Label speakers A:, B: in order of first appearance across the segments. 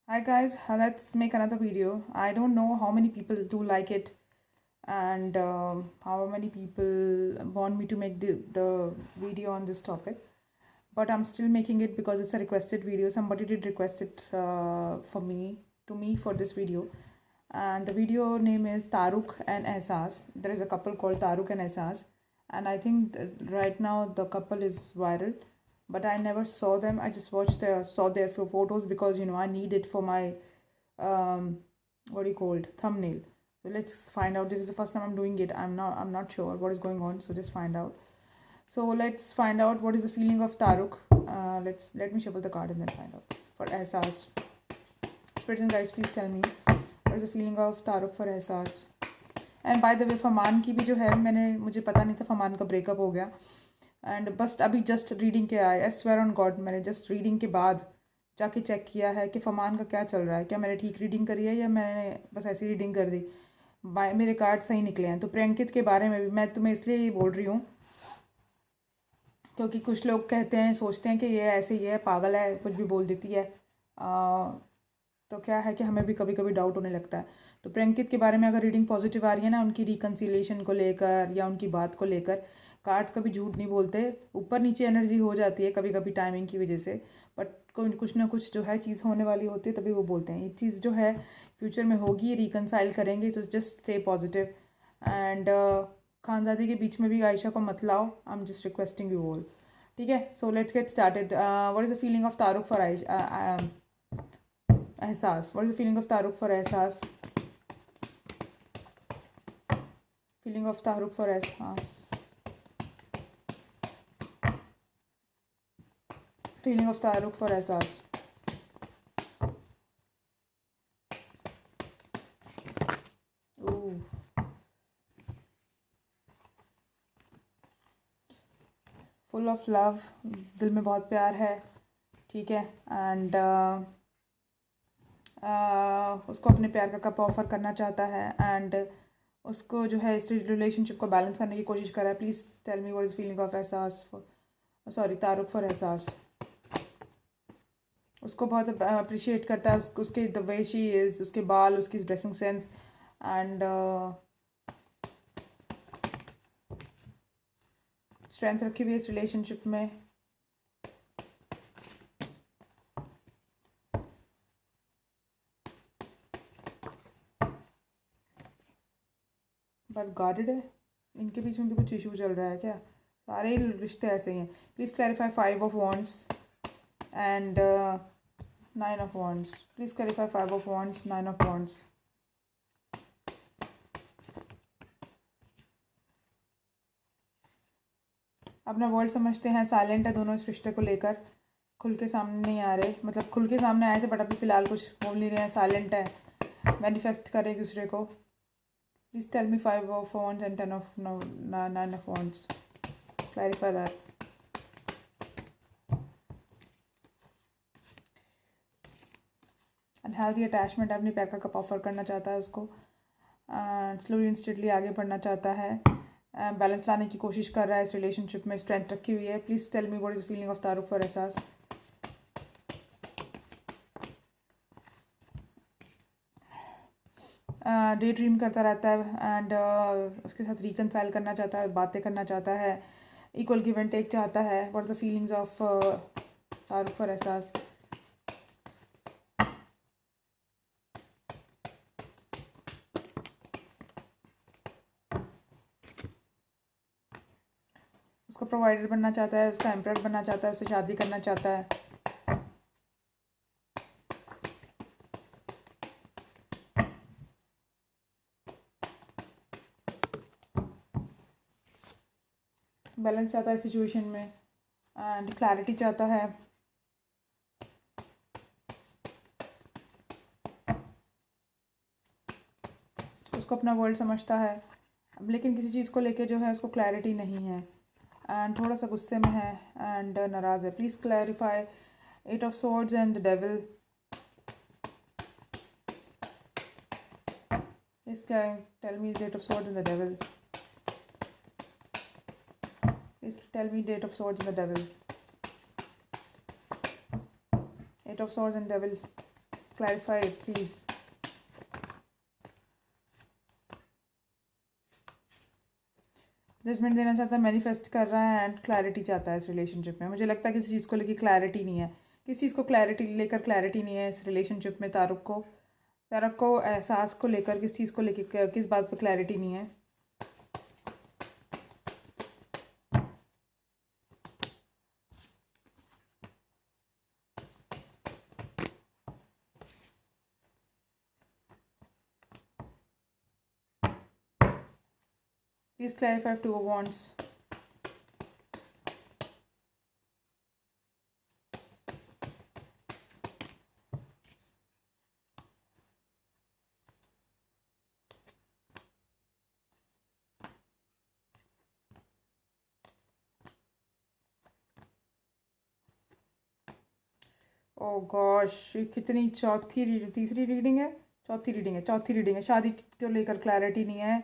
A: Hi guys, let's make another video. I don't know how many people do like it and how many people want me to make the video on this topic. But I'm still making it because it's a requested video. Somebody did request it to me for this video. And the video name is Taruk and Ehsaas. There is a couple called Taruk and Ehsaas. And I think right now the couple is viral, but I never saw them. I just saw their few photos because I need it for my what do you call it, thumbnail. So let's find out. This is the first time I'm doing it. I'm not sure what is going on. So just find out. So let's find out what is the feeling of Taruk. Let me shuffle the card and then find out. For Ehsaas, spirits and guides, please tell me what is the feeling of Taruk for Ehsaas. And by the way फमान की भी जो है मुझे पता नहीं था फमान का ब्रेकअप हो गया एंड बस अभी जस्ट रीडिंग के आए। आई स्वेयर ऑन गॉड, मैंने जस्ट रीडिंग के बाद जाके चेक किया है कि फमान का क्या चल रहा है, क्या मैंने ठीक रीडिंग करी है या मैंने बस ऐसी रीडिंग कर दी। मेरे कार्ड सही निकले हैं। तो प्रियंकित के बारे में भी मैं तुम्हें इसलिए ये बोल रही हूँ क्योंकि कुछ लोग कहते हैं, सोचते हैं कि ये ऐसे ही है, पागल है, कुछ भी बोल देती है। तो क्या है कि हमें भी कभी कभी डाउट होने लगता है। तो प्रियंकित के बारे में अगर रीडिंग पॉजिटिव आ रही है ना, उनकी रिकन्सिलिएशन को लेकर या उनकी बात को लेकर, कार्ड्स कभी झूठ नहीं बोलते। ऊपर नीचे एनर्जी हो जाती है कभी कभी टाइमिंग की वजह से, बट कुछ ना कुछ जो है चीज़ होने वाली होती है तभी वो बोलते हैं। ये चीज़ जो है फ्यूचर में होगी, रिकनसाइल करेंगे। So just stay positive and Khanzadi के बीच में भी आयशा को मत लाओ। I am just requesting you all, ठीक है। So let's get started. What is the feeling of Taruk for Ehsaas? What is the feeling of Taruk for Ehsaas? Feeling of Taruk for Ehsaas. Feeling of Taruk for Ehsaas. Ooh. Full of love, दिल में बहुत प्यार है, ठीक है। And उसको अपने प्यार का कप ऑफर करना चाहता है एंड उसको जो है इस रिलेशनशिप को बैलेंस करने की कोशिश कर रहा है। Please tell me what is feeling of एहसास सॉरी तारुक फॉर एहसास। उसको बहुत अप्रिशिएट करता है, उसके द वे शी इज़, उसके बाल, उसकी ड्रेसिंग सेंस एंड स्ट्रेंथ रखी हुई है इस रिलेशनशिप में। बट गार्डेड है। इनके बीच में भी कुछ इशू चल रहा है क्या? सारे ही रिश्ते ऐसे ही हैं। Please clarify 5 of Wands and 9 of Wands। Please clarify 5 of Wands, 9 of Wands। अपना वर्ड समझते हैं, साइलेंट है दोनों इस रिश्ते को लेकर, खुल के सामने नहीं आ रहे। मतलब खुल के सामने आए थे बट अभी फ़िलहाल कुछ बोल नहीं रहे हैं, साइलेंट है, मैनिफेस्ट कर रहे एक दूसरे को। Please tell me 5 of Wands and 10 of 9 of Wands. Clarify that. Unhealthy attachment, अपने प्यार का कप ऑफर करना चाहता है उसको, स्लोली इंस्टेंटली आगे बढ़ना चाहता है, बैलेंस लाने की कोशिश कर रहा है इस रिलेशनशिप में, स्ट्रेंथ रखी हुई है। Please tell me what is feeling of Taruk for Ehsaas. Day dream करता रहता है एंड उसके साथ रिकनसाइल करना चाहता है, बातें करना चाहता है, इक्वल गिव एंड टेक चाहता है। What are the feelings of Taruk for Ehsaas? उसका प्रोवाइडर बनना चाहता है, उसका एम्परर बनना चाहता है, उससे शादी करना चाहता है। बैलेंस चाहता है सिचुएशन में एंड क्लैरिटी चाहता है। उसको अपना वर्ल्ड समझता है अब, लेकिन किसी चीज़ को लेके जो है उसको क्लैरिटी नहीं है एंड थोड़ा सा गुस्से में है एंड नाराज़ है। Please clarify 8 of Swords and the Devil। Please tell me 8 of Swords and the Devil। Please tell me Eight of Swords and the Devil. 8 of Swords and Devil. clarify please. Judgement देना चाहता है, manifest कर रहा है and clarity चाहता है इस relationship में। मुझे लगता है किसी चीज़ को लेकर क्लैरिटी नहीं है, किसी चीज़ को क्लैरिटी नहीं है इस रिलेशनशिप में। तारुक को एहसास को लेकर, किस चीज़ को लेकर, किस बात पर क्लैरिटी नहीं है। Please clarify Two of Wands. Oh gosh, कितनी तीसरी रीडिंग है, चौथी रीडिंग है। शादी को लेकर क्लैरिटी नहीं है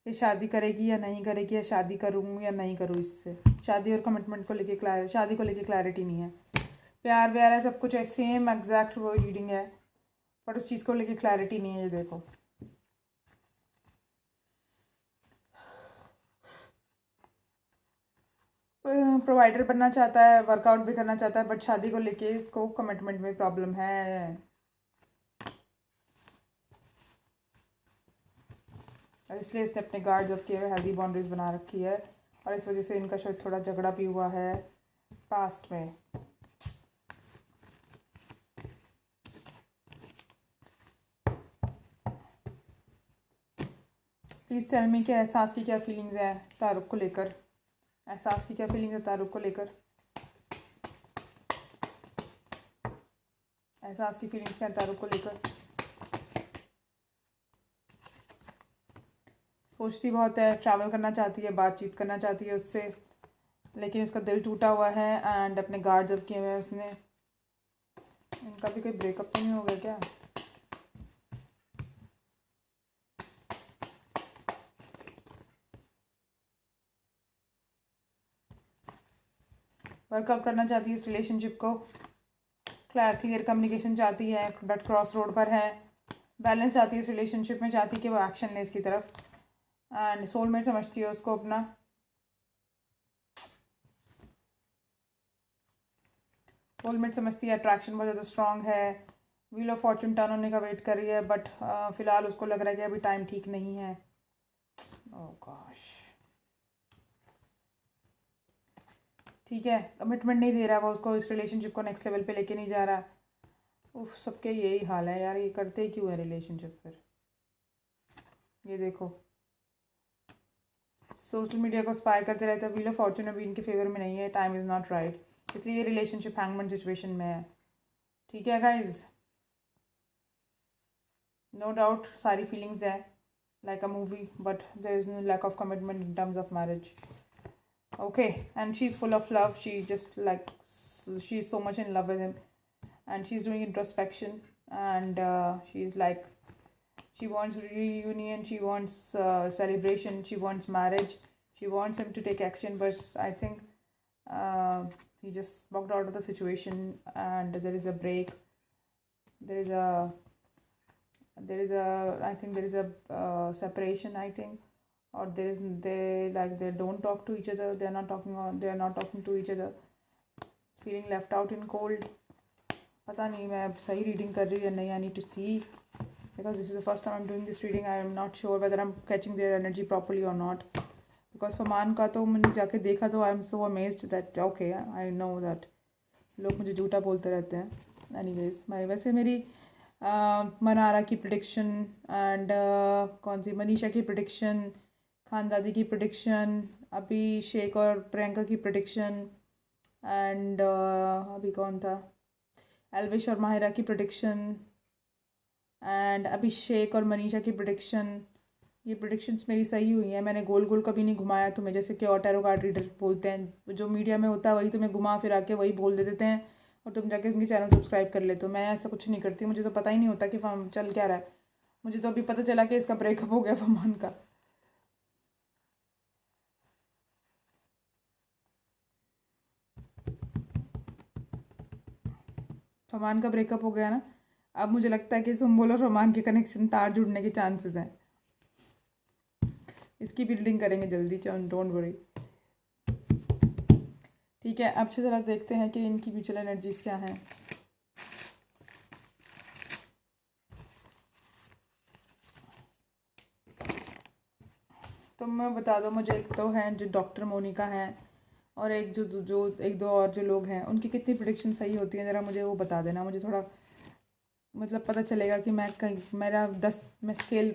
A: कि शादी करेगी या नहीं करेगी, या शादी करूँ या नहीं करूँ इससे। शादी और कमिटमेंट को लेके शादी को लेके क्लैरिटी नहीं है। प्यार व्यार है, सब कुछ है, सेम एग्जैक्ट वो रीडिंग है, बट उस चीज़ को लेके क्लैरिटी नहीं है। ये देखो, प्रोवाइडर बनना चाहता है, वर्कआउट भी करना चाहता है, बट शादी को लेके इसको कमिटमेंट में प्रॉब्लम है। और इसलिए इसने अपने गार्ड्स अप किए हुए, हेल्दी बाउंड्रीज बना रखी है, और इस वजह से इनका शायद थोड़ा झगड़ा भी हुआ है पास्ट में। प्लीज़ टेल मी कि एहसास की क्या फीलिंग्स है तारुक को लेकर, एहसास की क्या फीलिंग्स है तारुक को लेकर, एहसास की फीलिंग्स क्या है तारुक को लेकर। सोचती बहुत है, ट्रैवल करना चाहती है, बातचीत करना चाहती है उससे, लेकिन उसका दिल टूटा हुआ है एंड अपने गार्ड्स अप किए हुए हैं उसने। इनका भी कोई ब्रेकअप तो नहीं हो गया क्या? वर्कआउट करना चाहती है इस रिलेशनशिप को, क्लियर कम्युनिकेशन चाहती है, बट क्रॉस रोड पर है। बैलेंस चाहती है इस रिलेशनशिप में, चाहती है कि वो एक्शन ले इसकी तरफ, एंड सोलमेट समझती है उसको अपना। सोलमेट समझती है, अट्रैक्शन बहुत ज़्यादा स्ट्रॉन्ग है, व्हील ऑफ फॉर्चून टर्न होने का वेट कर रही है, बट फिलहाल उसको लग रहा है कि अभी टाइम ठीक नहीं है। ओह गॉश, ठीक है, कमिटमेंट नहीं दे रहा वो उसको, इस रिलेशनशिप को नेक्स्ट लेवल पे लेके नहीं जा रहा। उफ, सबके यही हाल है यार, ये करते ही क्यों है रिलेशनशिप फिर। ये देखो, सोशल मीडिया को स्पाई करते रहते हैं, व्हील ऑफ फॉर्चून अभी इनके फेवर में नहीं है, टाइम इज़ नॉट राइट, इसलिए ये रिलेशनशिप हैंगमैन सिचुएशन में है। ठीक है गाइज, नो डाउट सारी फीलिंग्स है like a movie, but there is no lack of commitment in terms of marriage. Okay, and she's full of love, she just like, she's so much in love with him, and she's doing introspection, and she's like, she wants reunion, she wants celebration, she wants marriage, she wants him to take action, but I think he just walked out of the situation, and there is a break, there is a I think there is a separation, I think, or they don't talk to each other, they are not talking to each other, feeling left out in cold. पता नहीं मैं अब सही reading कर रही हूँ या नहीं, I need to see, because this is the first time I'm doing this reading. I am not sure whether I'm catching their energy properly or not, because फरमान का तो मैंने जाके देखा तो I am so amazed that okay, I know that लोग मुझे झूठा बोलते रहते हैं। anyways, वैसे मेरी मनारा की प्रेडिक्शन, एंड कौन सी मनीषा की प्रेडिक्शन, खानदादी की प्रेडिक्शन, अभिषेक और प्रियंका की प्रेडिक्शन, एंड अभी कौन था, एल्विश और माहिरा की प्रेडिक्शन, एंड अभिषेक और मनीषा की प्रेडिक्शन। ये प्रेडिक्शंस मेरी सही हुई हैं, मैंने गोल गोल कभी नहीं घुमाया तुम्हें, जैसे कि और टैरो कार्ड रीडर बोलते हैं, जो मीडिया में होता है वही तुम्हें घुमा फिरा के वही बोल देते हैं, और तुम जाके उनके चैनल सब्सक्राइब कर लेते हो। मैं ऐसा कुछ नहीं करती, मुझे तो पता ही नहीं होता कि चल क्या रहा है। मुझे तो अभी पता चला कि इसका ब्रेकअप हो गया फरमान का। फरमान का ब्रेकअप हो गया ना, अब मुझे लगता है कि सुम्बुल और रोमान के कनेक्शन तार जुड़ने के चांसेस हैं। इसकी बिल्डिंग करेंगे जल्दी, डोंट वरी। ठीक है, अब से ज़रा देखते हैं कि इनकी म्यूचुअल एनर्जीज क्या हैं। तो मैं बता दूँ, मुझे एक तो हैं जो डॉक्टर मोनिका हैं, और एक जो एक दो और जो लोग हैं, उनकी कितनी प्रिडिक्शन सही होती है ज़रा मुझे वो बता देना। मुझे थोड़ा मतलब पता चलेगा कि मैं कहीं मेरा 10, मैं स्केल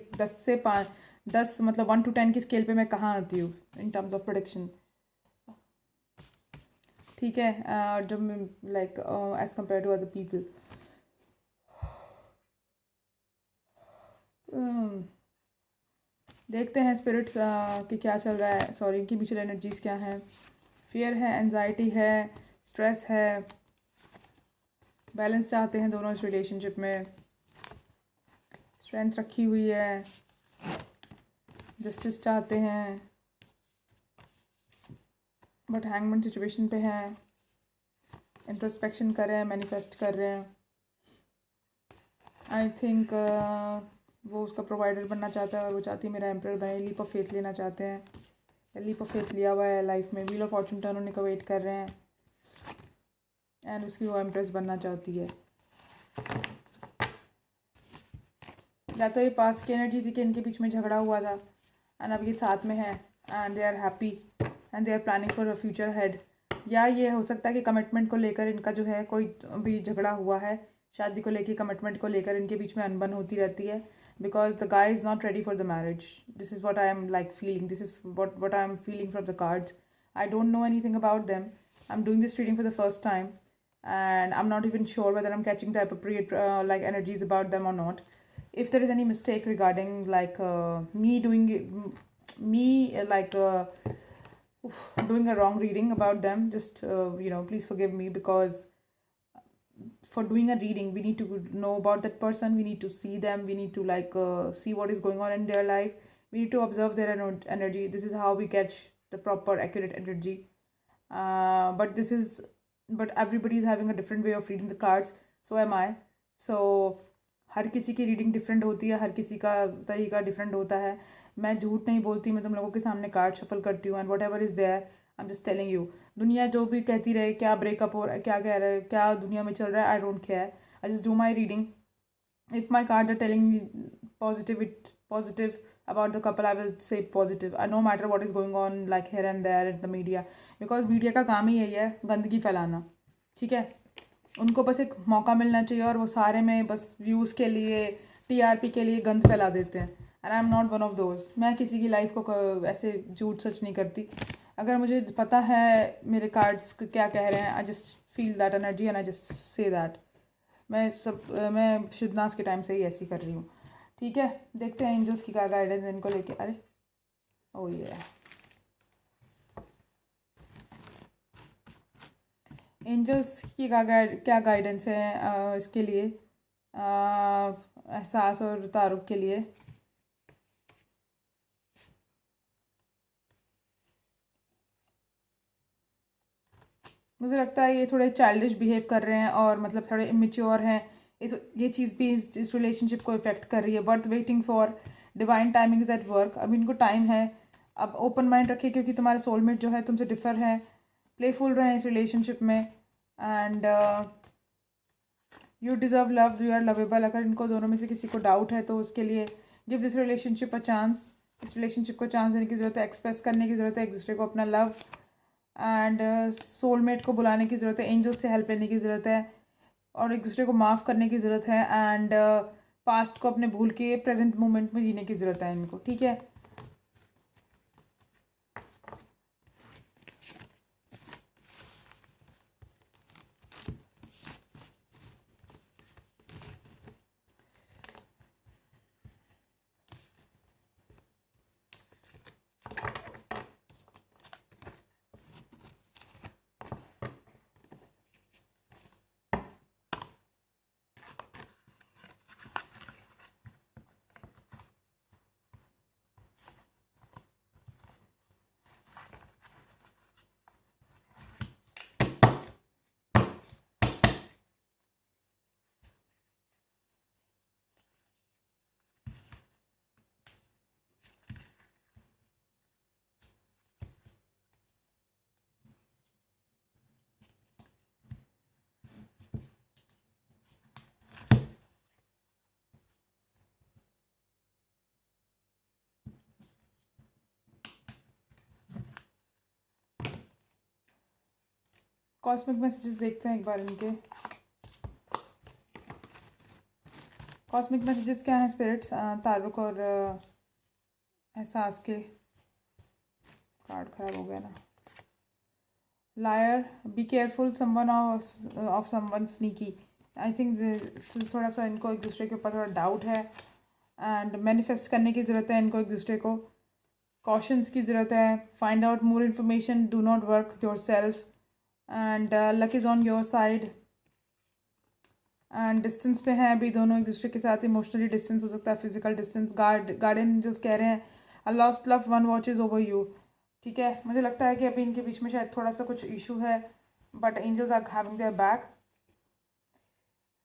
A: 10 मतलब 1 to 10 की स्केल पे मैं कहाँ आती हूँ इन टर्म्स ऑफ प्रोडिक्शन। ठीक है, जो like as compared to other people. देखते हैं स्पिरिट्स कि क्या चल रहा है, सॉरी इनकी म्यूचुअल एनर्जीज क्या हैं। फियर है, एनजाइटी है, स्ट्रेस है, बैलेंस चाहते हैं दोनों इस रिलेशनशिप में, स्ट्रेंथ रखी हुई है, जस्टिस चाहते हैं, बट हैंगमैन सिचुएशन पे हैं, इंट्रोस्पेक्शन कर रहे हैं, मैनिफेस्ट कर रहे हैं। आई थिंक वो उसका प्रोवाइडर बनना चाहता है और वो चाहती है मेरा एम्परर बने। लीप ऑफ फेथ लेना चाहते हैं, लीप ऑफ फेथ लिया हुआ है लाइफ में, व्हील ऑफ फॉर्चून टर्न होने का वेट कर रहे हैं, एंड उसकी वो एम्प्रेस बनना चाहती है। या तो ये पास की एनर्जी थी कि इनके बीच में झगड़ा हुआ था एंड अब ये साथ में है and they are happy and they are planning for a future head. या ये हो सकता है कि कमिटमेंट को लेकर इनका जो है कोई भी झगड़ा हुआ है, शादी को लेकर, कमिटमेंट को लेकर इनके बीच में अनबन होती रहती है, because the guy is not ready for the marriage. This is what I am like feeling, this is what I am feeling from the cards. I don't know any thing about them, I am doing this reading for the first time and I'm not even sure whether I'm catching the appropriate like energies about them or not. If there is any mistake regarding like me doing me doing a wrong reading about them, just please forgive me, because for doing a reading we need to know about that person, we need to see them, we need to see what is going on in their life, we need to observe their energy. This is how we catch the proper accurate energy. But everybody is having a different way of reading the cards, so am I. So हर किसी की reading different होती है, हर किसी का तरीका different होता है। मैं झूठ नहीं बोलती, मैं तुम लोगों के सामने कार्ड शफल करती हूँ and whatever is there I am just telling you. दुनिया जो भी कहती रहे, क्या ब्रेकअप हो रहा है, क्या कह रहा है, क्या दुनिया में चल रहा है, I don't care, I just do my reading. If my card are telling positive about the couple, I will say positive, no matter what is going on like here and there in the media, because media का काम ही यही है, गंदगी फैलाना। ठीक है, उनको बस एक मौका मिलना चाहिए और वो सारे में बस व्यूज़ के लिए, टीआरपी के लिए गंद फैला देते हैं, and I am not one of those. मैं किसी की लाइफ को ऐसे झूठ सच नहीं करती। अगर मुझे पता है मेरे कार्ड्स क्या कह रहे हैं, I just feel that energy and I just say that. मैं शुद्धनाश के टाइम से ही ऐसी कर रही हूँ। ठीक है, देखते हैं एंजल्स की क्या गाइडेंस है इनको लेके। अरे ओ ये एंजल्स की क्या गाइडेंस है इसके लिए, एहसास और तारुफ के लिए। मुझे लगता है ये थोड़े चाइल्डिश बिहेव कर रहे हैं और मतलब थोड़े इमेच्योर हैं। ये चीज़ भी इस रिलेशनशिप को इफेक्ट कर रही है। Worth waiting for, divine timing is at work. अब इनको टाइम है, अब ओपन माइंड रखिए, क्योंकि तुम्हारे सोलमेट जो है तुमसे डिफर है। प्लेफुल रहें इस रिलेशनशिप में, and you deserve love, you are lovable. अगर इनको दोनों में से किसी को डाउट है तो उसके लिए give this relationship a chance. इस रिलेशनशिप को चांस देने की ज़रूरत है, एक्सप्रेस करने की ज़रूरत है एक दूसरे को अपना लव, एंड सोलमेट को बुलाने की ज़रूरत है, एंजल से हेल्प लेने की ज़रूरत है, और एक दूसरे को माफ़ करने की ज़रूरत है, एंड पास्ट को अपने भूल के प्रेजेंट मोमेंट में जीने की ज़रूरत है इनको। ठीक है, कॉस्मिक मैसेजेस देखते हैं एक बार इनके। कॉस्मिक मैसेजेस क्या हैं स्पिरिट्स तारुक और एहसास के? कार्ड खराब हो गया ना। Liar, be careful someone of someone sneaky. I think थोड़ा सा इनको एक दूसरे के ऊपर थोड़ा डाउट है एंड मैनिफेस्ट करने की ज़रूरत है इनको एक दूसरे को। कॉशंस की ज़रूरत है। Find out more information, do not work your self and luck is on your side. And distance पे हैं अभी दोनों एक दूसरे के साथ। इमोशनली डिस्टेंस हो सकता है, फिजिकल डिस्टेंस। गार्डियन एंजल्स कह रहे हैं a lost love one watches over you. ठीक है, मुझे लगता है कि अभी इनके बीच में शायद थोड़ा सा कुछ इशू है, but angels are having their back.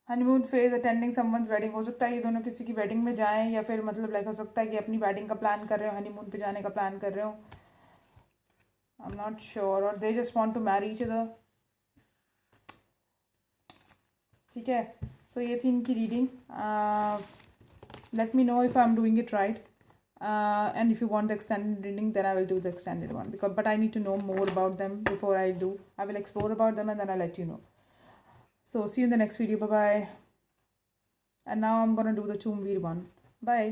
A: Honeymoon phase, attending someone's wedding. हो सकता है ये दोनों किसी की वेडिंग में जाएं, या फिर मतलब लाइक हो सकता है कि अपनी वेडिंग का प्लान कर रहे हो, हनीमून पे जाने का प्लान कर रहे हो। आई एम नॉट श्योर, और they just want to marry each other. ठीक है, सो ये थी इनकी reading. Let me know if I am doing it right, and if you want the extended reading, then I will do the extended one, but I need to know more about them before I do. I will explore about them and then I'll let you know. So see you in the next video. Bye bye. And now I'm gonna do the Chumveer one. Bye.